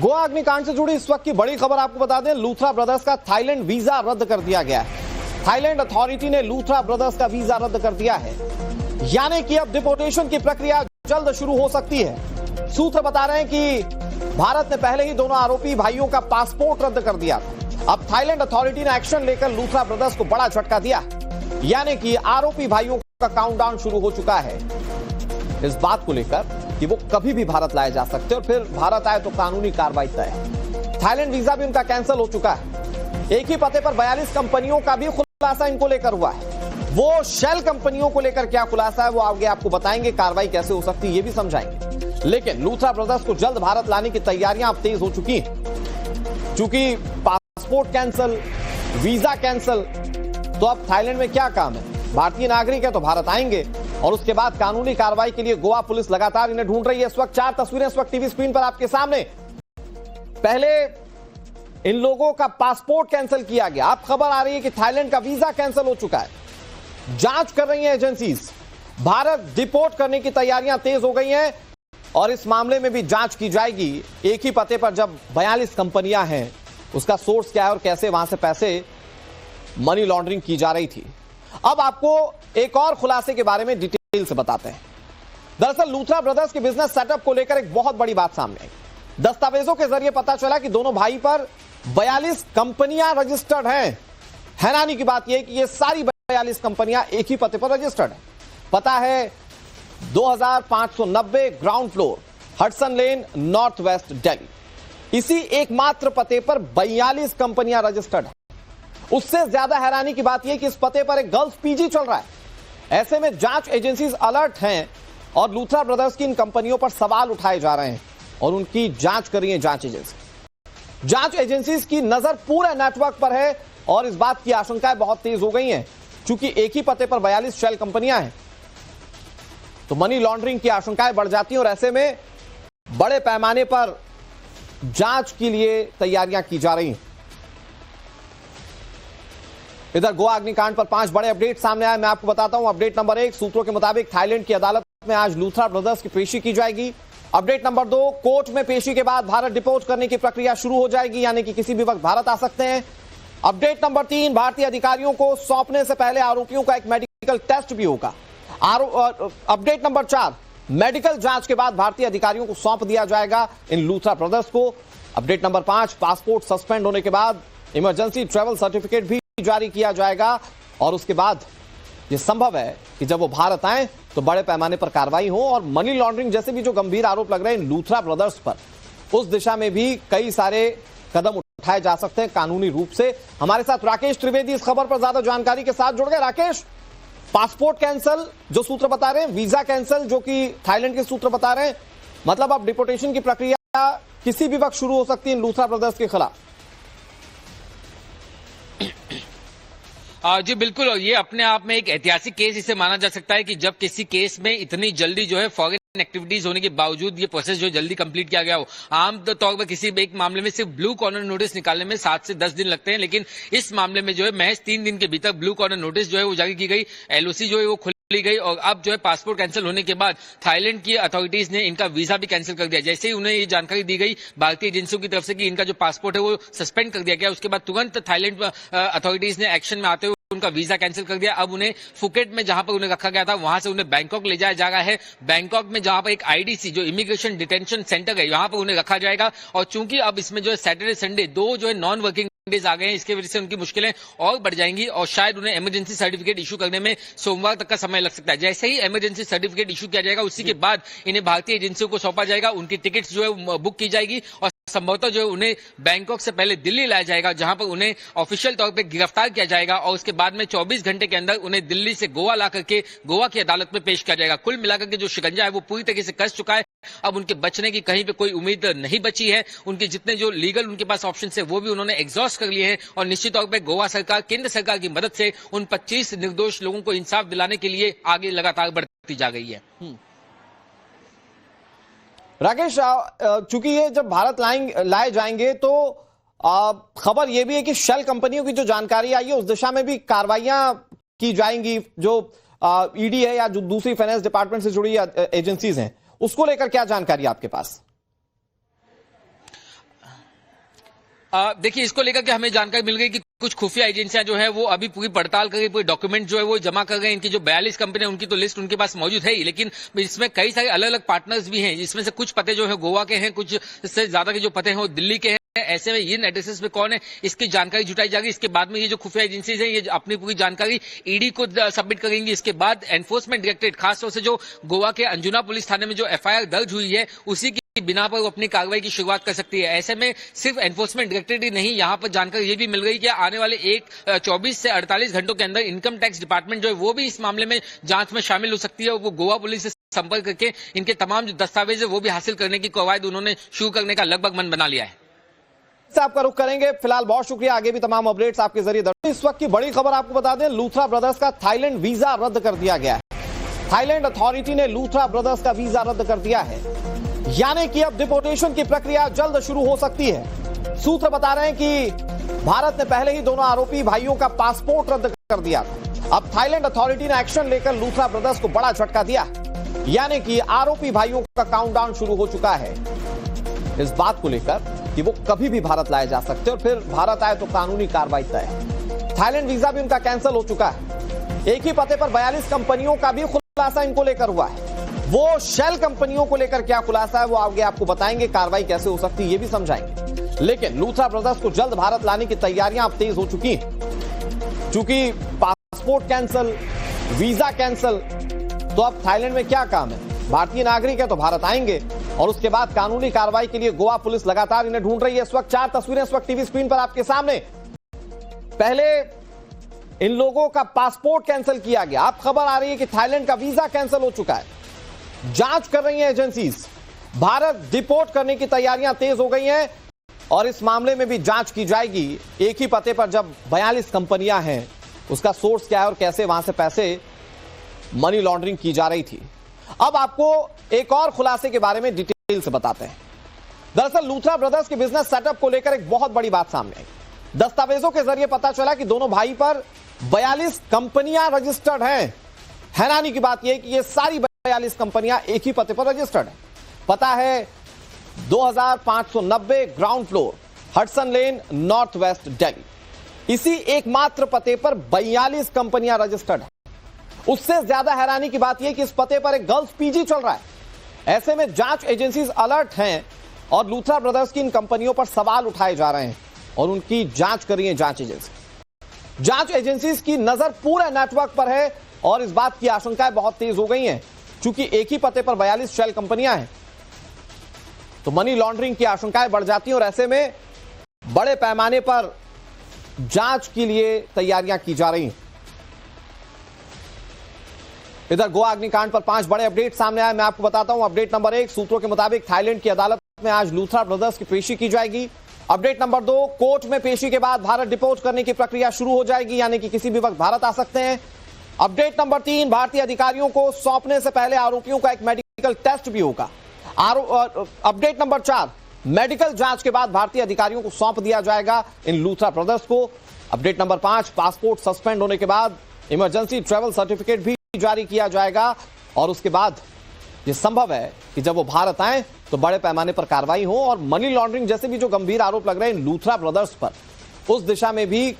गोवा अग्निकांड से जुड़ी इस वक्त की बड़ी खबर आपको बता दें, लूथरा ब्रदर्स का थाईलैंड वीजा रद्द कर दिया गया है। थाईलैंड अथॉरिटी ने लूथरा ब्रदर्स का वीजा रद्द कर दिया है, यानी कि अब डिपोर्टेशन की प्रक्रिया जल्द शुरू हो सकती है। सूत्र बता रहे हैं कि भारत ने पहले ही दोनों आरोपी भाइयों का पासपोर्ट रद्द कर दिया था। अब थाईलैंड अथॉरिटी ने एक्शन लेकर लूथरा ब्रदर्स को बड़ा झटका दिया, यानी कि आरोपी भाइयों का काउंटडाउन शुरू हो चुका है इस बात को लेकर कि वो कभी भी भारत लाए जा सकते हैं और फिर भारत आए तो कानूनी कार्रवाई तय है। थाईलैंड वीजा भी उनका कैंसिल हो चुका है। एक ही पते पर 42 कंपनियों का भी खुलासा इनको लेकर हुआ है। वो शेल कंपनियों को लेकर क्या खुलासा है वो आगे आपको बताएंगे, कार्रवाई कैसे हो सकती है ये भी समझाएंगे। लेकिन लूथरा ब्रदर्स को जल्द भारत लाने की तैयारियां अब तेज हो चुकी हैं। चूंकि पासपोर्ट कैंसिल, वीजा कैंसिल, तो अब थाईलैंड में क्या काम है? भारतीय नागरिक है तो भारत आएंगे और उसके बाद कानूनी कार्रवाई के लिए गोवा पुलिस लगातार इन्हें ढूंढ रही है। इस वक्त 4 तस्वीरें इस वक्त टीवी स्क्रीन पर आपके सामने। पहले इन लोगों का पासपोर्ट कैंसिल किया गया, अब खबर आ रही है कि थाईलैंड का वीजा कैंसिल हो चुका है। जांच कर रही है एजेंसीज, भारत डिपोर्ट करने की तैयारियां तेज हो गई हैं और इस मामले में भी जांच की जाएगी। एक ही पते पर जब 42 कंपनियां हैं, उसका सोर्स क्या है और कैसे वहां से पैसे मनी लॉन्ड्रिंग की जा रही थी। अब आपको एक और खुलासे के बारे में डिटेल से बताते हैं। दरअसल लूथरा ब्रदर्स के बिजनेस सेटअप को लेकर एक बहुत बड़ी बात सामने आई। दस्तावेजों के जरिए पता चला कि दोनों भाई पर 42 कंपनियां रजिस्टर्ड हैं। हैरानी की बात यह कि ये सारी 42 कंपनियां एक ही पते पर रजिस्टर्ड हैं। पता है 2590 ग्राउंड फ्लोर, हडसन लेन, नॉर्थ वेस्ट दिल्ली। इसी एकमात्र पते पर 42 कंपनियां रजिस्टर्ड हैं। उससे ज्यादा हैरानी की बात यह कि इस पते पर एक गर्ल्स पीजी चल रहा है। ऐसे में जांच एजेंसीज अलर्ट हैं और लूथरा ब्रदर्स की इन कंपनियों पर सवाल उठाए जा रहे हैं और उनकी जांच कर रही है जांच एजेंसी। जांच एजेंसीज की नजर पूरे नेटवर्क पर है और इस बात की आशंकाएं बहुत तेज हो गई हैं। चूंकि एक ही पते पर 42 शेल कंपनियां हैं तो मनी लॉन्ड्रिंग की आशंकाएं बढ़ जाती हैं और ऐसे में बड़े पैमाने पर जांच के लिए तैयारियां की जा रही हैं। इधर गोवा अग्निकांड पर 5 बड़े अपडेट सामने आए, मैं आपको बताता हूं। अपडेट नंबर 1, सूत्रों के मुताबिक थाईलैंड की अदालत में आज लूथरा ब्रदर्स की पेशी की जाएगी। अपडेट नंबर 2, कोर्ट में पेशी के बाद भारत डिपोर्ट करने की प्रक्रिया शुरू हो जाएगी, यानी कि किसी भी वक्त भारत आ सकते हैं। अपडेट नंबर 3, भारतीय अधिकारियों को सौंपने से पहले आरोपियों का एक मेडिकल टेस्ट भी होगा। अपडेट नंबर 4, मेडिकल जांच के बाद भारतीय अधिकारियों को सौंप दिया जाएगा इन लूथरा ब्रदर्स को। अपडेट नंबर 5, पासपोर्ट सस्पेंड होने के बाद इमरजेंसी ट्रैवल सर्टिफिकेट भी जारी किया जाएगा और उसके बाद यह संभव है कि जब वो भारत आए तो बड़े पैमाने पर कार्रवाई हो और मनी लॉन्ड्रिंग जैसे भी जो गंभीर आरोप लग रहे हैं लूथरा ब्रदर्स पर, उस दिशा में भी कई सारे कदम उठाए जा सकते हैं कानूनी रूप से। हमारे साथ राकेश त्रिवेदी इस खबर पर ज्यादा जानकारी के साथ जुड़ गए। राकेश, पासपोर्ट कैंसिल जो सूत्र बता रहे हैं, वीजा कैंसिल जो कि थाईलैंड के सूत्र बता रहे हैं, मतलब अब डिपोर्टेशन की प्रक्रिया किसी भी वक्त शुरू हो सकती है लूथरा ब्रदर्स के खिलाफ। जी बिल्कुल, और ये अपने आप में एक ऐतिहासिक केस इसे माना जा सकता है कि जब किसी केस में इतनी जल्दी जो है फॉरेन एक्टिविटीज होने के बावजूद ये प्रोसेस जो जल्दी कंप्लीट किया गया हो। आम तौर पर किसी एक मामले में सिर्फ ब्लू कॉर्नर नोटिस निकालने में 7 से 10 दिन लगते हैं, लेकिन इस मामले में जो है महज 3 दिन के भीतर ब्लू कॉर्नर नोटिस जो है वो जारी की गई, एलओसी जो है वो ली गई और अब जो है पासपोर्ट कैंसिल होने के बाद थाईलैंड की अथॉरिटीज ने इनका वीजा भी कैंसिल कर दिया। जैसे ही उन्हें ये जानकारी दी गई भारतीय एजेंसियों की तरफ से कि इनका जो पासपोर्ट है वो सस्पेंड कर दिया गया, उसके बाद तुरंत थाईलैंड अथॉरिटीज ने एक्शन में आते हुए उनका वीजा कैंसिल कर दिया। अब उन्हें फुकेट में जहां पर उन्हें रखा गया था वहां से उन्हें बैंकॉक ले जाया जा रहा है। बैंकॉक में जहां पर एक आईडीसी जो इमिग्रेशन डिटेंशन सेंटर है यहां पर उन्हें रखा जाएगा और चूंकि अब इसमें जो है सैटरडे संडे 2 जो है नॉन वर्किंग डेज आ गए हैं, इसके वजह से उनकी मुश्किलें और बढ़ जाएंगी और शायद उन्हें इमरजेंसी सर्टिफिकेट इशू करने में सोमवार तक का समय लग सकता है। जैसे ही इमरजेंसी सर्टिफिकेट इशू किया जाएगा उसी के बाद इन्हें भारतीय एजेंसियों को सौंपा जाएगा, उनकी टिकट्स जो है बुक की जाएगी और संभवतः जो है उन्हें बैंकॉक से पहले दिल्ली लाया जाएगा जहां पर उन्हें ऑफिशियल तौर पे गिरफ्तार किया जाएगा और उसके बाद में 24 घंटे के अंदर उन्हें दिल्ली से गोवा ला करके गोवा की अदालत में पेश किया जाएगा। कुल मिलाकर के जो शिकंजा है वो पूरी तरीके से कस चुका है। अब उनके बचने की कहीं पे कोई उम्मीद नहीं बची है। उनके जितने जो लीगल उनके पास ऑप्शन है वो भी उन्होंने एग्जॉस्ट कर लिए हैं और निश्चित तौर पर गोवा सरकार केंद्र सरकार की मदद से उन 25 निर्दोष लोगों को इंसाफ दिलाने के लिए आगे लगातार बढ़ती जा रही है। राकेश, चूंकि ये जब भारत लाए जाएंगे तो खबर यह भी है कि शेल कंपनियों की जो जानकारी आई है उस दिशा में भी कार्रवाइयां की जाएंगी। जो ईडी है या जो दूसरी फाइनेंस डिपार्टमेंट से जुड़ी एजेंसीज हैं उसको लेकर क्या जानकारी आपके पास? देखिए, इसको लेकर के हमें जानकारी मिल गई कि कुछ खुफिया एजेंसियां जो है वो अभी पूरी पड़ताल कर रही, पूरे डॉक्यूमेंट जो है वो जमा कर गए। इनकी जो 42 कंपनी है उनकी तो लिस्ट उनके पास मौजूद है ही, लेकिन इसमें कई सारे अलग अलग पार्टनर्स भी हैं। इसमें से कुछ पते जो है गोवा के हैं, कुछ से ज्यादा के जो पते हैं वो दिल्ली के हैं। ऐसे में इन एड्रेसेस पे कौन है इसकी जानकारी जुटाई जाएगी। इसके बाद में ये जो खुफिया एजेंसीज हैं ये अपनी पूरी जानकारी ईडी को सबमिट करेंगी। इसके बाद एनफोर्समेंट डायरेक्टरेट, खासतौर से जो गोवा के अंजुना पुलिस थाने में जो एफआईआर दर्ज हुई है उसी की बिना पर वो अपनी कार्रवाई की शुरुआत कर सकती है। ऐसे में सिर्फ एनफोर्समेंट डायरेक्टरेट ही नहीं, यहाँ पर जानकारी ये भी मिल गई कि आने वाले 24 से 48 घंटों के अंदर इनकम टैक्स डिपार्टमेंट जो है वो भी इस मामले में जांच में शामिल हो सकती है। वो गोवा पुलिस से संपर्क करके इनके तमाम जो दस्तावेज है वो भी हासिल करने की कवायद उन्होंने शुरू करने का लगभग मन बना लिया है। आपका रुख करेंगे। फिलहाल बहुत शुक्रिया, आगे भी तमाम अपडेट्स आपके जरिए दर्ज। इस वक्त की बड़ी खबर आपको बता दें, लूथरा ब्रदर्स का थाईलैंड वीजा रद्द कर दिया गया है। थाईलैंड अथॉरिटी ने लूथरा ब्रदर्स का वीजा रद्द कर दिया है, यानी कि अब डिपोर्टेशन की प्रक्रिया जल्द शुरू हो सकती है। सूत्र बता रहे हैं कि भारत ने पहले ही दोनों आरोपी भाइयों का पासपोर्ट रद्द कर दिया था। अब थाईलैंड अथॉरिटी ने एक्शन लेकर लूथरा ब्रदर्स को बड़ा झटका दिया, यानी कि आरोपी भाइयों का काउंटडाउन शुरू हो चुका है इस बात को लेकर कि वो कभी भी भारत लाए जा सकते हैं और फिर भारत आए तो कानूनी कार्रवाई तय है। थाईलैंड वीजा भी उनका कैंसिल हो चुका है। एक ही पते पर 42 कंपनियों का भी खुलासा इनको लेकर हुआ है। वो शेल कंपनियों को लेकर क्या खुलासा है वो आगे आपको बताएंगे, कार्रवाई कैसे हो सकती है ये भी समझाएंगे। लेकिन लूथरा ब्रदर्स को जल्द भारत लाने की तैयारियां अब तेज हो चुकी हैं। चूंकि पासपोर्ट कैंसिल, वीजा कैंसिल, तो अब थाईलैंड में क्या काम है? भारतीय नागरिक है तो भारत आएंगे और उसके बाद कानूनी कार्रवाई के लिए गोवा पुलिस लगातार इन्हें ढूंढ रही है। इस वक्त 4 तस्वीरें इस वक्त टीवी स्क्रीन पर आपके सामने। पहले इन लोगों का पासपोर्ट कैंसिल किया गया, अब खबर आ रही है कि थाईलैंड का वीजा कैंसिल हो चुका है। जांच कर रही हैं एजेंसीज, भारत डिपोर्ट करने की तैयारियां तेज हो गई हैं और इस मामले में भी जांच की जाएगी। एक ही पते पर जब 42 कंपनियां हैं, उसका सोर्स क्या है और कैसे वहां से पैसे मनी लॉन्ड्रिंग की जा रही थी। अब आपको एक और खुलासे के बारे में डिटेल से बताते हैं। दरअसल लूथरा ब्रदर्स के बिजनेस सेटअप को लेकर एक बहुत बड़ी बात सामने आई। दस्तावेजों के जरिए पता चला कि दोनों भाई पर 42 कंपनियां रजिस्टर्ड हैं। हैरानी की बात यह कि ये सारी 42 कंपनियां एक ही पते पर रजिस्टर्ड है। पता है 2590 ग्राउंड फ्लोर, हडसन लेन, नॉर्थ वेस्ट दिल्ली। इसी एकमात्र पते पर 42 कंपनियां रजिस्टर्ड है। उससे ज्यादा हैरानी की बात यह कि इस पते पर एक गर्ल्स पीजी चल रहा है। ऐसे में जांच एजेंसीज अलर्ट हैं और लूथरा ब्रदर्स की इन कंपनियों पर सवाल उठाए जा रहे हैं और उनकी जांच कर रही है जांच एजेंसी। जांच एजेंसीज की नजर पूरे नेटवर्क पर है और इस बात की आशंकाएं बहुत तेज हो गई हैं। चूंकि एक ही पते पर 42 शेल कंपनियां हैं तो मनी लॉन्ड्रिंग की आशंकाएं बढ़ जाती हैं और ऐसे में बड़े पैमाने पर जांच के लिए तैयारियां की जा रही हैं। इधर गोवा अग्निकांड पर 5 बड़े अपडेट सामने आए, मैं आपको बताता हूं। अपडेट नंबर 1, सूत्रों के मुताबिक थाईलैंड की अदालत में आज लूथरा ब्रदर्स की पेशी की जाएगी। अपडेट नंबर 2, कोर्ट में पेशी के बाद भारत डिपोर्ट करने की प्रक्रिया शुरू हो जाएगी, यानी कि किसी भी वक्त भारत आ सकते हैं। अपडेट नंबर 3, भारतीय अधिकारियों को सौंपने से पहले आरोपियों का एक मेडिकल टेस्ट भी होगा। अपडेट नंबर 4, मेडिकल जांच के बाद भारतीय अधिकारियों को सौंप दिया जाएगा इन लूथरा ब्रदर्स को। अपडेट नंबर 5, पासपोर्ट सस्पेंड होने के बाद इमरजेंसी ट्रैवल सर्टिफिकेट भी जारी किया जाएगा और उसके बाद यह संभव है कि जब वो भारत आए तो बड़े पैमाने पर कार्रवाई हो और मनी लॉन्ड्रिंग जैसे भी जो गंभीर आरोप लग रहे हैं इन लूथरा ब्रदर्स पर, उस दिशा में भी